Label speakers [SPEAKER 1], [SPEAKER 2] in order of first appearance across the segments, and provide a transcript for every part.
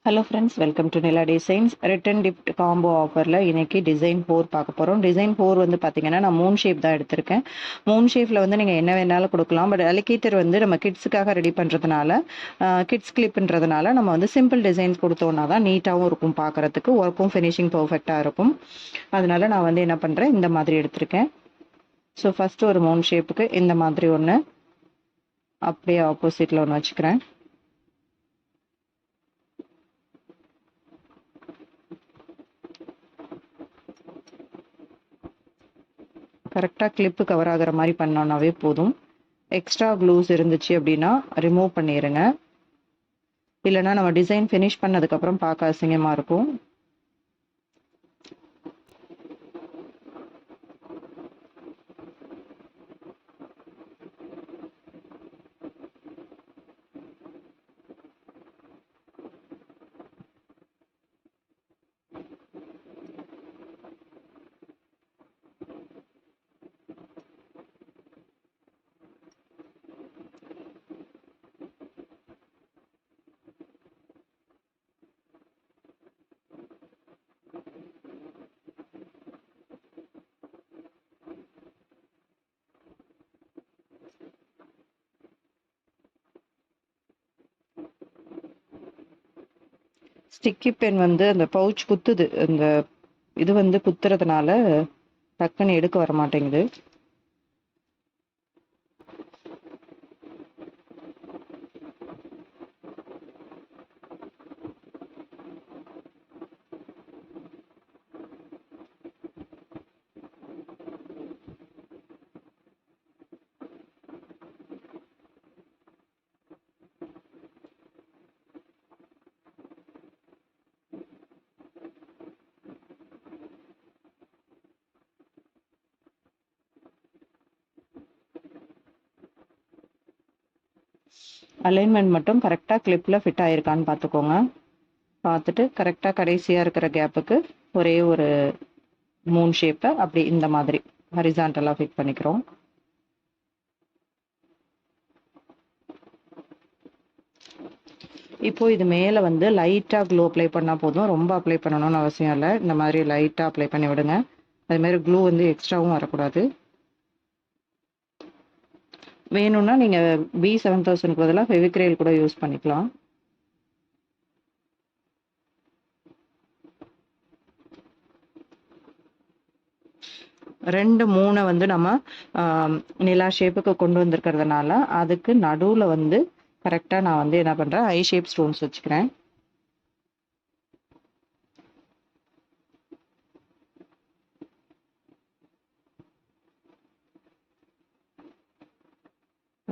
[SPEAKER 1] Hello friends, welcome to Nila designs. Return gift combo ஆஃபரில் இன்றைக்கி design 4 பார்க்க போகிறோம். டிசைன் 4 வந்து பார்த்திங்கன்னா நான் மூன் ஷேப் தான் எடுத்திருக்கேன். மூன் ஷேப்பில் வந்து நீங்கள் என்ன வேணாலும் கொடுக்கலாம். பட் அலிகேட்டர் வந்து நம்ம கிட்ஸுக்காக ரெடி பண்ணுறதுனால, கிட்ஸ் கிளிப்ன்றதுனால நம்ம வந்து சிம்பிள் டிசைன்ஸ் கொடுத்தோன்னா தான் நீட்டாகவும் இருக்கும், பார்க்குறதுக்கு ஒர்க்கும் ஃபினிஷிங் பர்ஃபெக்டாக இருக்கும். அதனால நான் வந்து என்ன பண்ணுறேன், இந்த மாதிரி எடுத்திருக்கேன். ஸோ ஃபஸ்ட்டு ஒரு மூன் ஷேப்புக்கு இந்த மாதிரி ஒன்று, அப்படியே ஆப்போசிட்டில் ஒன்று வச்சுக்கிறேன். கரெக்டாக கிளிப்பு கவர் ஆகிற மாதிரி பண்ணோன்னாவே போதும். எக்ஸ்ட்ரா க்ளூஸ் இருந்துச்சு அப்படின்னா ரிமூவ் பண்ணிடுங்க. இல்லைனா நம்ம டிசைன் ஃபினிஷ் பண்ணதுக்கப்புறம் பார்க்க அசிங்கமாக இருக்கும். ஸ்டிக்கி பென் வந்து அந்த பவுச் குத்துது, அந்த இது வந்து குத்துறதுனால டக்குன்னு எடுக்க வர மாட்டேங்குது. அலைன்மெண்ட் மட்டும் கரெக்டாக கிளிப்பில் ஃபிட் ஆகிருக்கான்னு பார்த்துக்கோங்க. பார்த்துட்டு கரெக்டாக கடைசியாக இருக்கிற கேப்புக்கு ஒரே ஒரு மூன் ஷேப்பை அப்படி இந்த மாதிரி ஹரிசான்டலாக ஃபிட் பண்ணிக்கிறோம். இப்போ இது மேலே வந்து லைட்டாக க்ளூ அப்ளை பண்ணால் போதும், ரொம்ப அப்ளை பண்ணணும்னு அவசியம் இல்லை. இந்த மாதிரி லைட்டாக அப்ளை பண்ணி விடுங்க. அதுமாதிரி க்ளூ வந்து எக்ஸ்ட்ராவும் வரக்கூடாது. வேணும்னா நீங்கள் B7000க்கு பதிலாக ஃபெவிக்ரைல் கூட யூஸ் பண்ணிக்கலாம். ரெண்டு மூணை வந்து நம்ம நிலா ஷேப்புக்கு கொண்டு வந்திருக்கிறதுனால அதுக்கு நடுவில் வந்து கரெக்டாக நான் வந்து என்ன பண்ணுறேன், ஐ ஷேப் ஸ்டோன்ஸ் வச்சுக்கிறேன்.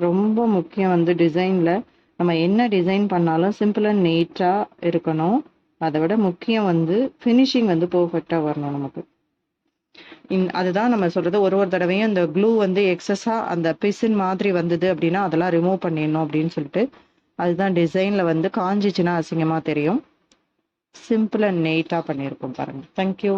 [SPEAKER 1] ரொம்ப முக்கியம் வந்து டிசைனில் நம்ம என்ன டிசைன் பண்ணாலும் சிம்பிள் அண்ட் நீட்டாக இருக்கணும். அதை விட முக்கியம் வந்து ஃபினிஷிங் வந்து பர்ஃபெக்டாக வரணும் நமக்கு. அதுதான் நம்ம சொல்கிறது. ஒரு தடவையும் இந்த க்ளூ வந்து எக்ஸஸாக அந்த பிசின் மாதிரி வந்தது அப்படின்னா அதெல்லாம் ரிமூவ் பண்ணிடணும் அப்படின்னு சொல்லிட்டு. அதுதான் டிசைனில் வந்து காஞ்சிச்சுன்னா அசிங்கமாக தெரியும். சிம்பிள் அண்ட் நீட்டாக பண்ணியிருக்கோம் பாருங்கள். தேங்க்யூ.